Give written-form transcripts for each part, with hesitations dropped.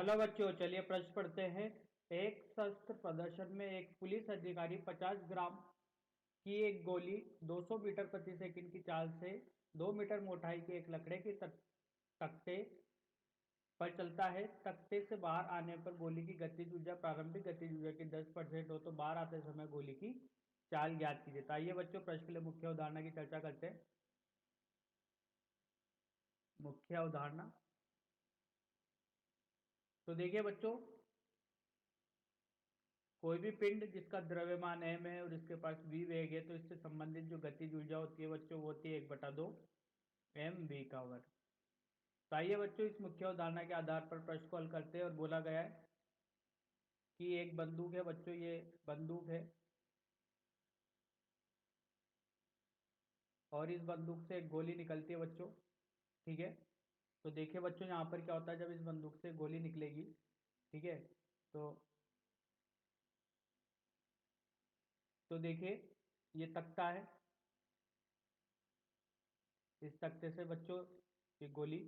Hello बच्चों, चलिए प्रश्न पढ़ते हैं। एक शस्त्र प्रदर्शन में एक पुलिस अधिकारी 50 ग्राम की एक गोली 200 मीटर प्रति सेकंड की चाल से 2 मीटर मोटाई के एक लकड़े के तख्ते पर चलता है। तख्ते से बाहर आने पर गोली की गतिज ऊर्जा प्रारंभिक गतिज ऊर्जा की 10% हो तो बाहर आते समय गोली की चाल ज्ञात कीजिए। तो आइए बच्चों, प्रश्न के लिए मुख्य उदाहरण की चर्चा करते हैं। मुख्य उदाहरण तो देखिए बच्चों, कोई भी पिंड जिसका द्रव्यमान m है और इसके पास v वेग है, तो इससे संबंधित जो गतिज ऊर्जा होती है बच्चों, वो होती है 1/2 mv का वर्ग। तो आइए बच्चों, इस मुख्य उदाहरण के आधार पर प्रश्न को हल करते हैं। और बोला गया है कि एक बंदूक है बच्चों, ये बंदूक है और इस बंदूक से एक गोली निकलती है बच्चों। ठीक है, तो देखिए बच्चों, यहाँ पर क्या होता है जब इस बंदूक से गोली निकलेगी। ठीक है, तो देखिए ये तख्ता है। इस तख्ते से बच्चों ये गोली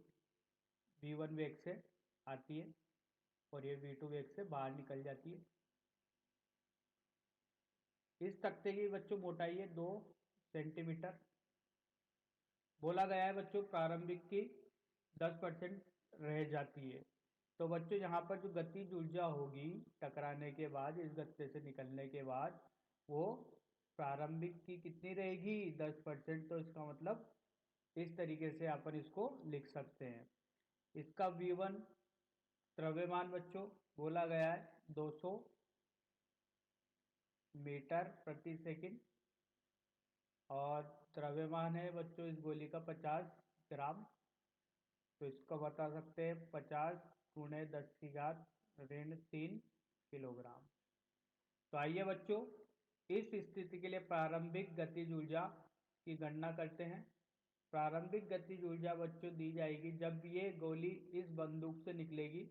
v1 वेग से आती है और ये v2 वेग से बाहर निकल जाती है। इस तख्ते की बच्चों मोटाई है 2 सेंटीमीटर। बोला गया है बच्चों प्रारंभिक की 10% रह जाती है। तो बच्चों यहाँ पर जो गतिज ऊर्जा होगी टकराने के बाद, इस गत्ते से निकलने के बाद, वो प्रारंभिक की कितनी रहेगी? 10%। तो इसका मतलब इस तरीके से अपन इसको लिख सकते हैं। इसका v1 द्रव्यमान बच्चों बोला गया है 200 मीटर प्रति सेकंड और द्रव्यमान है बच्चों इस गोली का 50 ग्राम। तो इसको बता सकते हैं 50 गुणे 10 की घात ऋण 3 किलोग्राम। तो आइए बच्चों, इस स्थिति के लिए प्रारंभिक गतिज ऊर्जा की गणना करते हैं। प्रारंभिक गतिज ऊर्जा बच्चों दी जाएगी जब ये गोली इस बंदूक से निकलेगी,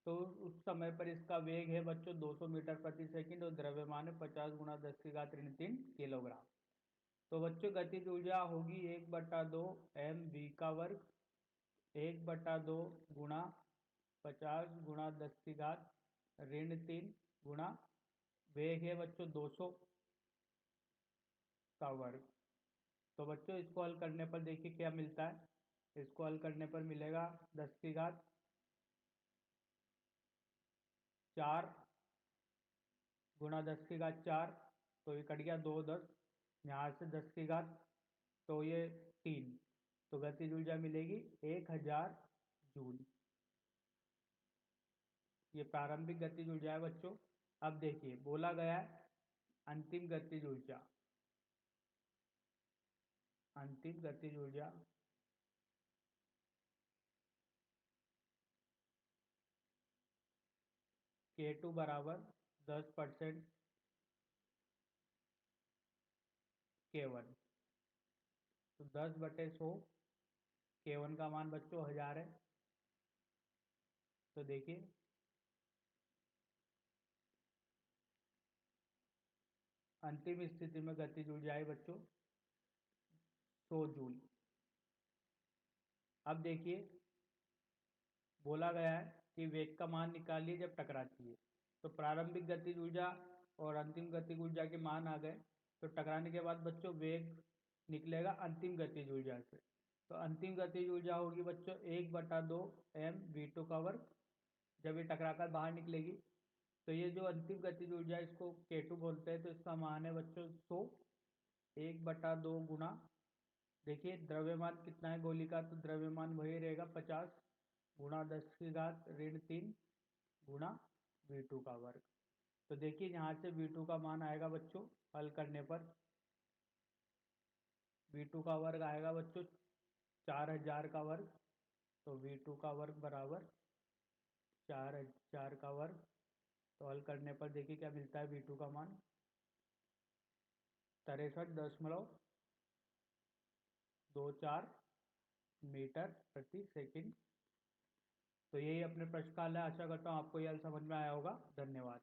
तो उस समय पर इसका वेग है बच्चों 200 मीटर प्रति सेकंड और द्रव्यमान है 50 गुणा 10 की घात ऋण 3 किलोग्राम। तो बच्चों गतिज ऊर्जा होगी 1/2 mv का वर्ग, 1/2 गुणा 50 गुणा 10 की घात ऋण 3 गुणा वेग है बच्चों 200 का वर्ग। तो बच्चों इसको हल करने पर देखिए क्या मिलता है। इसको हल करने पर मिलेगा 10 की घात 4 गुणा 10 की घात 4। तो ये कट गया 2 10, यहाँ से 10 की घात, तो ये 3। तो गतिज ऊर्जा मिलेगी 1000 जूल। ये प्रारंभिक गतिज ऊर्जा है बच्चों। अब देखिए बोला गया है अंतिम गतिज ऊर्जा। अंतिम गतिज ऊर्जा K2 बराबर 10% K1। तो 10/100, K1 का मान बच्चों 1000 है। तो देखिए अंतिम स्थिति में गतिज ऊर्जा है बच्चों 100 जूल। अब देखिए बोला गया है कि वेग का मान निकालिए जब टकराती है। तो प्रारंभिक गतिज ऊर्जा और अंतिम गतिज ऊर्जा के मान आ गए। तो टकराने के बाद बच्चों वेग निकलेगा अंतिम गतिज ऊर्जा से। तो अंतिम गतिज ऊर्जा होगी बच्चों 1/2 mv2 का वर्ग जब ये टकराकर बाहर निकलेगी। तो ये जो अंतिम गतिज ऊर्जा है इसको K2 बोलते हैं। तो इसका मान है बच्चों 100, 1/2 गुणा, देखिए द्रव्यमान कितना है गोली का, तो द्रव्यमान वही रहेगा 50 गुणा 10 की घात ऋण 3 गुणा v2 का वर्ग। तो देखिए यहाँ से v2 का मान आएगा बच्चों हल करने पर, v2 का वर्ग आएगा बच्चों 4000 का वर्ग। तो v2 का वर्ग बराबर 4000 का वर्ग। तो हल करने पर देखिए क्या मिलता है v2 का मान 63.24 मीटर प्रति सेकंड। तो यही अपने प्रश्न का हल है। आशा करता हूँ आपको यह हल समझ में आया होगा। धन्यवाद।